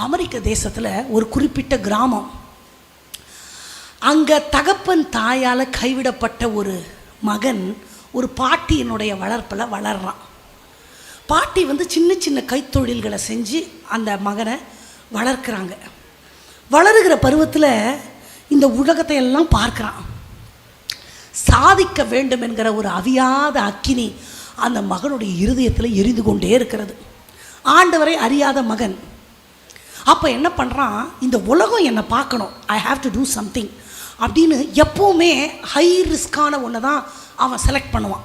அமெரிக்க தேசத்தில் ஒரு குறிப்பிட்ட கிராமம். அங்கே தகப்பன் தாயால் கைவிடப்பட்ட ஒரு மகன் ஒரு பாட்டியினுடைய வளர்ப்பில் வளர்றான். பாட்டி சின்ன சின்ன கைத்தொழில்களை செஞ்சு அந்த மகனை வளர்க்குறாங்க. வளருகிற பருவத்தில் இந்த உலகத்தை எல்லாம் பார்க்குறான். சாதிக்க வேண்டும் என்கிற ஒரு அவியாத அக்கினி அந்த மகனுடைய இருதயத்தில் எரிந்து கொண்டே இருக்கிறது. ஆண்டவரை அறியாத மகன். அப்போ என்ன பண்ணுறான், இந்த உலகம் என்னை பார்க்கணும், I have to do something அப்படின்னு எப்போவுமே ஹை ரிஸ்கான ஒன்று தான் அவன் செலக்ட் பண்ணுவான்.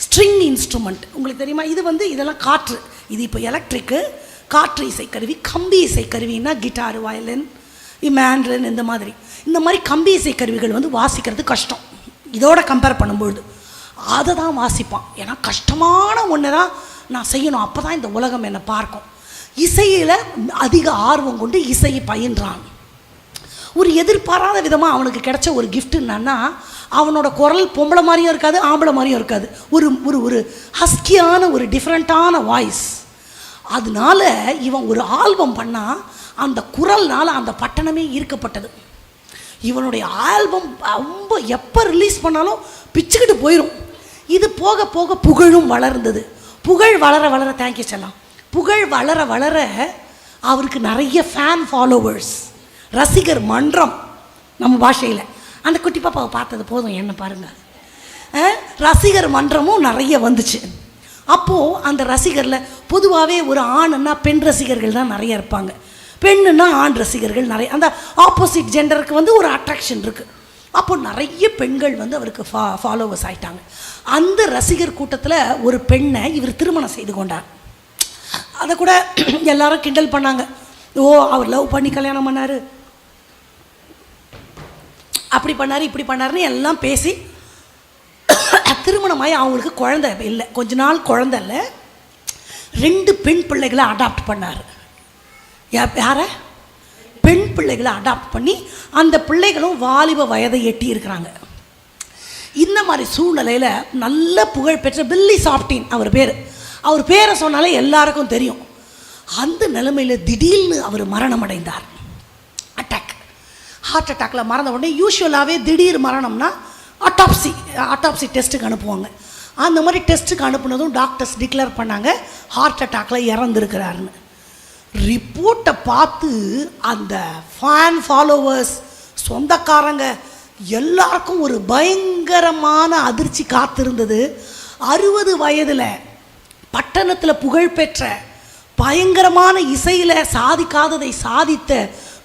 ஸ்ட்ரிங் இன்ஸ்ட்ருமெண்ட் உங்களுக்கு தெரியுமா? இது இதெல்லாம் காற்று. இது இப்போ எலக்ட்ரிக்கு காற்று இசைக்கருவி. கம்பி இசைக்கருவின்னா கிட்டாரு, வயலின், மேண்ட்லின், இந்த மாதிரி கம்பி இசைக்கருவிகள் வாசிக்கிறது கஷ்டம். இதோட கம்பேர் பண்ணும்பொழுது அதை தான் வாசிப்பான். ஏன்னா கஷ்டமான ஒன்று தான் நான் செய்யணும், அப்போ தான் இந்த உலகம் என்னை பார்க்கும். இசையில் அதிக ஆர்வம் கொண்டு இசையை பயின்றான். ஒரு எதிர்பாராத விதமாக அவனுக்கு கிடைச்ச ஒரு கிஃப்ட் என்னன்னா, அவனோட குரல் பொம்பளை மாதிரியும் இருக்காது, ஆம்பளை மாதிரியும் இருக்காது. ஒரு ஹஸ்கியான ஒரு டிஃப்ரெண்ட்டான வாய்ஸ். அதனால இவன் ஒரு ஆல்பம் பண்ணால் அந்த குரல்னால் அந்த பட்டணமே ஈர்க்கப்பட்டது. இவனுடைய ஆல்பம் ரொம்ப எப்போ ரிலீஸ் பண்ணாலும் பிச்சுக்கிட்டு போயிடும். இது போக போக புகழும் வளர்ந்தது. புகழ் வளர வளர, தேங்க்யூ செல்லாம், புகழ் வளர வளர அவருக்கு நிறைய ஃபேன் ஃபாலோவர்ஸ், ரசிகர் மன்றம். நம்ம பாஷையில் அந்த குட்டி பாப்பாவை பார்த்தது போதும், என்ன பாருங்கள், ரசிகர் மன்றமும் நிறைய வந்துச்சு. அப்போது அந்த ரசிகரில் பொதுவாகவே ஒரு ஆணுன்னா பெண் ரசிகர்கள் தான் நிறைய இருப்பாங்க, பெண்ணுன்னா ஆண் ரசிகர்கள் நிறைய. அந்த ஆப்போசிட் ஜெண்டருக்கு ஒரு அட்ராக்ஷன் இருக்குது. அப்போது நிறைய பெண்கள் அவருக்கு ஃபாலோவர்ஸ் ஆகிட்டாங்க. அந்த ரசிகர் கூட்டத்தில் ஒரு பெண்ணை இவர் திருமணம் செய்து கொண்டார். அதை கூட எல்லாரும் கிண்டல் பண்ணாங்க. ஓ, அவர் லவ் பண்ணி கல்யாணம் பண்ணார், அப்படி பண்ணார், இப்படி பண்ணாருன்னு எல்லாம் பேசி திருமணமாகி அவங்களுக்கு குழந்தை இல்லை. கொஞ்ச நாள் குழந்தை இல்லை, 2 பெண் பிள்ளைகளை அடாப்ட் பண்ணார். யாரை? பெண் பிள்ளைகளை அடாப்ட் பண்ணி அந்த பிள்ளைகளும் வாலிப வயதை எட்டி இருக்கிறாங்க. இந்த மாதிரி சூழ்நிலையில் நல்ல புகழ்பெற்ற பில்லி சாப்டின் அவர் பேரை சொன்னாலே எல்லாருக்கும் தெரியும். அந்த நிலைமையில் திடீர்னு அவர் மரணம் அடைந்தார். ஹார்ட் அட்டாக்கில் மறந்த உடனே யூஸ்வலாகவே திடீர் மரணம்னா அட்டாப்சி டெஸ்ட்டுக்கு அனுப்புவாங்க. அந்த மாதிரி டெஸ்ட்டுக்கு அனுப்புனதும் டாக்டர்ஸ் டிக்ளேர் பண்ணாங்க ஹார்ட் அட்டாக்கில் இறந்துருக்கிறாருன்னு. ரிப்போர்ட்டை பார்த்து அந்த ஃபேன் ஃபாலோவர்ஸ், சொந்தக்காரங்க எல்லாருக்கும் ஒரு பயங்கரமான அதிர்ச்சி காத்திருந்தது. 60 வயதில் பட்டணத்தில் புகழ்பெற்ற பயங்கரமான இசையில் சாதிக்காததை சாதித்த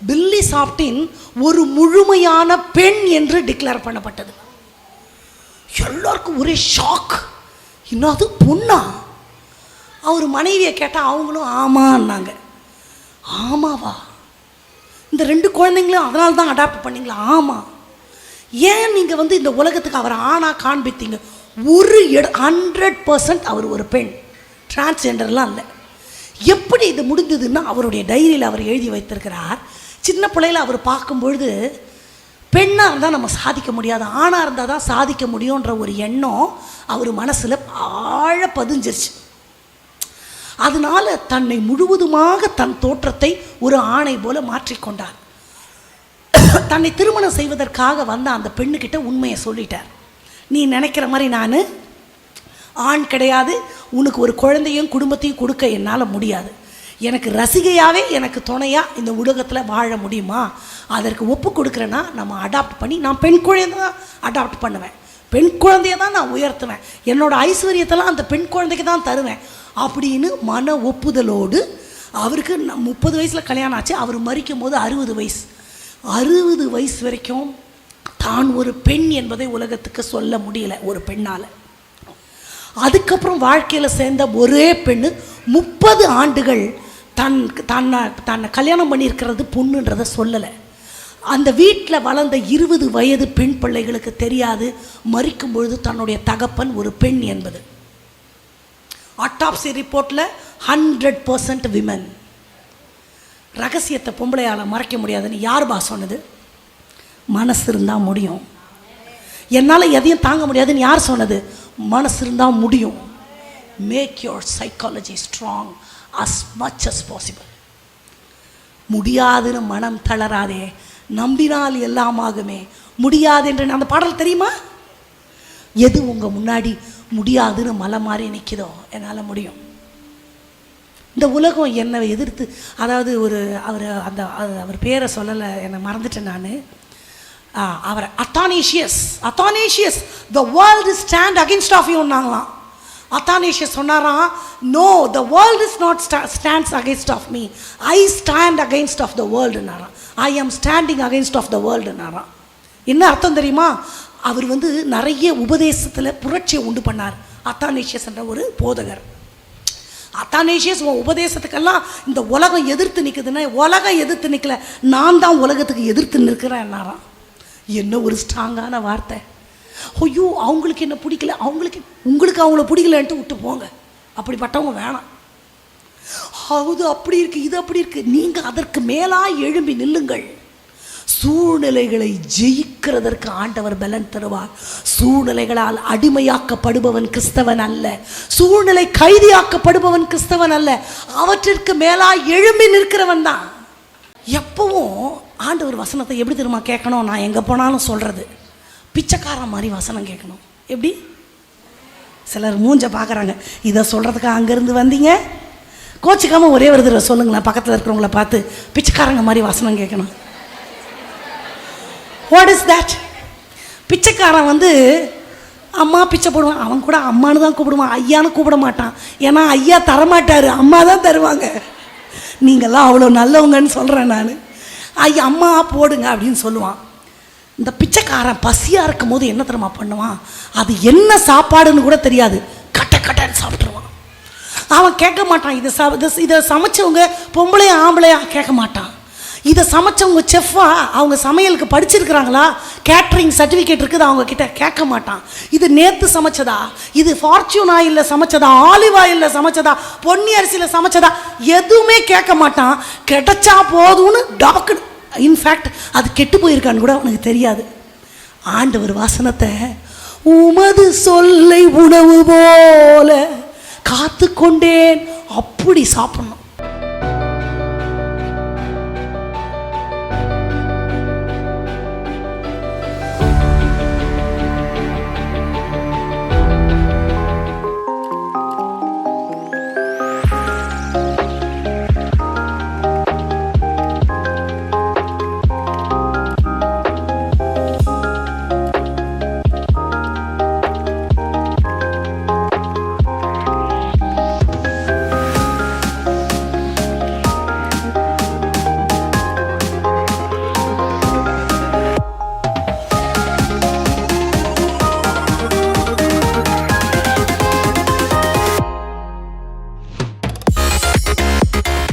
பில்லி சாப்டின் ஒரு முழுமையான பெண் என்று டிக்ளேர் பண்ணப்பட்டது. எல்லாருக்கும் ஒரே ஷாக். இன்னும் அது பொண்ணா? அவர் மனைவியை கேட்டால் அவங்களும் ஆமான்னாங்க. ஆமாவா? இந்த 2 குழந்தைங்களும் அதனால தான் அடாப்ட் பண்ணிங்களா? ஆமாம். ஏன் நீங்கள் இந்த உலகத்துக்கு அவர் ஆணாக காண்பித்தீங்க? 100% அவர் ஒரு பெண், டிரான்ஸ்ஜெண்டர்லாம் இல்லை. எப்படி இது முடிஞ்சதுன்னா அவருடைய டைரியில் அவர் எழுதி வைத்திருக்கிறார். சின்ன பிள்ளையில் அவர் பார்க்கும்பொழுது பெண்ணாக இருந்தால் நம்ம சாதிக்க முடியாது, ஆணாக இருந்தால் தான் சாதிக்க முடியுன்ற ஒரு எண்ணம் அவர் மனசில் ஆழ பதிஞ்சிருச்சு. அதனால் தன்னை முழுவதுமாக தன் தோற்றத்தை ஒரு ஆணை போல மாற்றிக்கொண்டார். தன்னை திருமணம் செய்வதற்காக வந்த அந்த பெண்ணுக்கிட்ட உண்மையை சொல்லிட்டார். நீ நினைக்கிற மாதிரி நான் ஆண் கிடையாது, உனக்கு ஒரு குழந்தையும் குடும்பத்தையும் கொடுக்க என்னால் முடியாது. எனக்கு ரசிகையாகவே எனக்கு துணையாக இந்த உலகத்தில் வாழ முடியுமா? அதற்கு ஒப்பு கொடுக்குறேன்னா நம்ம அடாப்ட் பண்ணி, நான் பெண் குழந்தை தான் அடாப்ட் பண்ணுவேன், பெண் குழந்தைய தான் நான் உயர்த்துவேன், என்னோடய ஐஸ்வர்யத்தெல்லாம் அந்த பெண் குழந்தைக்கு தான் தருவேன் அப்படின்னு மன ஒப்புதலோடு அவருக்கு 30 வயசில் கல்யாணம் ஆச்சு. அவர் மரிக்கும் போது 60 வயசு. 60 வயசு வரைக்கும் தான் ஒரு பெண் என்பதை உலகத்துக்கு சொல்ல முடியல ஒரு பெண்ணால். அதுக்கப்புறம் வாழ்க்கையில் சேர்ந்த ஒரே பெண்ணு 30 ஆண்டுகள் தன்னை கல்யாணம் பண்ணியிருக்கிறது பொண்ணுன்றதை சொல்லலை. அந்த வீட்டில் வளர்ந்த 20 வயது பெண் பிள்ளைகளுக்கு தெரியாது மரிக்கும் பொழுது தன்னுடைய தகப்பன் ஒரு பெண் என்பது. அட்டாப்சி ரிப்போர்ட்டில் 100% விமன். ரகசியத்தை பொம்பளையால் மறைக்க முடியாதுன்னு யார் சொன்னது? மனசு இருந்தால் முடியும். என்னால் எதையும் தாங்க முடியாதுன்னு யார் சொன்னது? மனசு இருந்தால் முடியும். Make your psychology strong as much as possible. முடியாதுன்னு மனம் தளராதே, நம்பினால் எல்லாம் ஆகுமே. முடியாது என்று அந்த பாடல் தெரியுமா? எது உங்கள் முன்னாடி முடியாதுன்னு மலை மாறி நிற்கிதோ, என்னால் முடியும். இந்த உலகம் என்னை எதிர்த்து, அதாவது அவர் பேரை சொல்லலை, என்னை மறந்துட்டேன் நான். அவர் Athanasius the world stand against of யூன்னாங்களாம். அத்தானேஷியஸ் சொன்னாராம், no, the world is not stands against of me, I stand against of the வேர்ல்டுனாராம். I am standing against of the வேர்ல்டுனாராம். என்ன அர்த்தம் தெரியுமா? அவர் நிறைய உபதேசத்தில் புரட்சியை உண்டு பண்ணார். அத்தானேஷியஸ் என்ற ஒரு போதகர். அத்தானேஷியஸ் உபதேசத்துக்கெல்லாம் இந்த உலகம் எதிர்த்து நிற்குதுன்னா, உலகம் எதிர்த்து நிற்கல, நான் தான் உலகத்துக்கு எதிர்த்து நிற்கிறேன் என்னாராம். என்ன ஒரு ஸ்ட்ராங்கான வார்த்தை. ஐயோ, அவங்களுக்கு என்ன பிடிக்கல, உங்களுக்கு அவங்கள பிடிக்கலன்ட்டு விட்டு போங்க, அப்படிப்பட்டவங்க வேணாம். அது அப்படி இருக்குது, இது அப்படி இருக்குது. நீங்கள் அதற்கு மேலாக எழும்பி நில்லுங்கள். சூழ்நிலைகளை ஜெயிக்கிறதற்கு ஆண்டவர் பலன் தருவார். சூழ்நிலைகளால் அடிமையாக்கப்படுபவன் கிறிஸ்தவன் அல்ல, சூழ்நிலை கைதியாக்கப்படுபவன் கிறிஸ்தவன் அல்ல, அவற்றிற்கு மேலாக எழும்பி நிற்கிறவன் தான். எப்பவும் ஆண்டவர் வசனத்தை எப்படி தெரியுமா கேட்கணும்? நான் எங்கே போனாலும் சொல்கிறது, பிச்சைக்காரன் மாதிரி வசனம் கேட்கணும். எப்படி? சிலர் மூஞ்ச பார்க்குறாங்க, இதை சொல்கிறதுக்கு அங்கேருந்து வந்தீங்க, கோச்சிக்காமல் ஒரே ஒரு தடவை சொல்லுங்களேன், பக்கத்தில் இருக்கிறவங்கள பார்த்து, பிச்சைக்காரங்க மாதிரி வசனம் கேட்கணும். What is that? பிச்சைக்காரன் அம்மா பிச்சை போடுவான், அவன் கூட அம்மானு தான் கூப்பிடுவான், ஐயான்னு கூப்பிட மாட்டான். ஏன்னா ஐயா தரமாட்டார், அம்மா தான் தருவாங்க. நீங்கள்லாம் அவ்வளோ நல்லவங்கன்னு சொல்கிறேன் நான். ஐயா அம்மா போடுங்க அப்படின்னு சொல்லுவான். இந்த பிச்சைக்காரன் பசியாக இருக்கும் போது என்ன தெரியுமா பண்ணுவான்? அது என்ன சாப்பாடுன்னு கூட தெரியாது, கட்டன்னு சாப்பிட்ருவான். அவன் கேட்க மாட்டான், இதை சமைச்சவங்க பொம்பளையா ஆம்பளையா கேட்க மாட்டான். இதை சமைச்சவங்க செஃப்பா, அவங்க சமையலுக்கு படிச்சிருக்கிறாங்களா, கேட்ரிங் சர்டிஃபிகேட் இருக்குது, அவங்க கிட்ட கேட்க மாட்டான். இது நேற்று சமைச்சதா, இது ஃபார்ச்சூன் ஆயிலில் சமைச்சதா, ஆலிவ் ஆயிலில் சமைச்சதா, பொன்னி அரிசியில் சமைச்சதா, எதுவுமே கேட்க மாட்டான். கிடைச்சா போதும்னு டபக்கு. இன்ஃபேக்ட் அது கெட்டு போயிருக்கான்னு கூட அவனுக்கு தெரியாது. ஆண்டவர் வசனத்தை உமது சொல்லை உணவு போல காத்து கொண்டேன் அப்படி சாப்பிடணும்.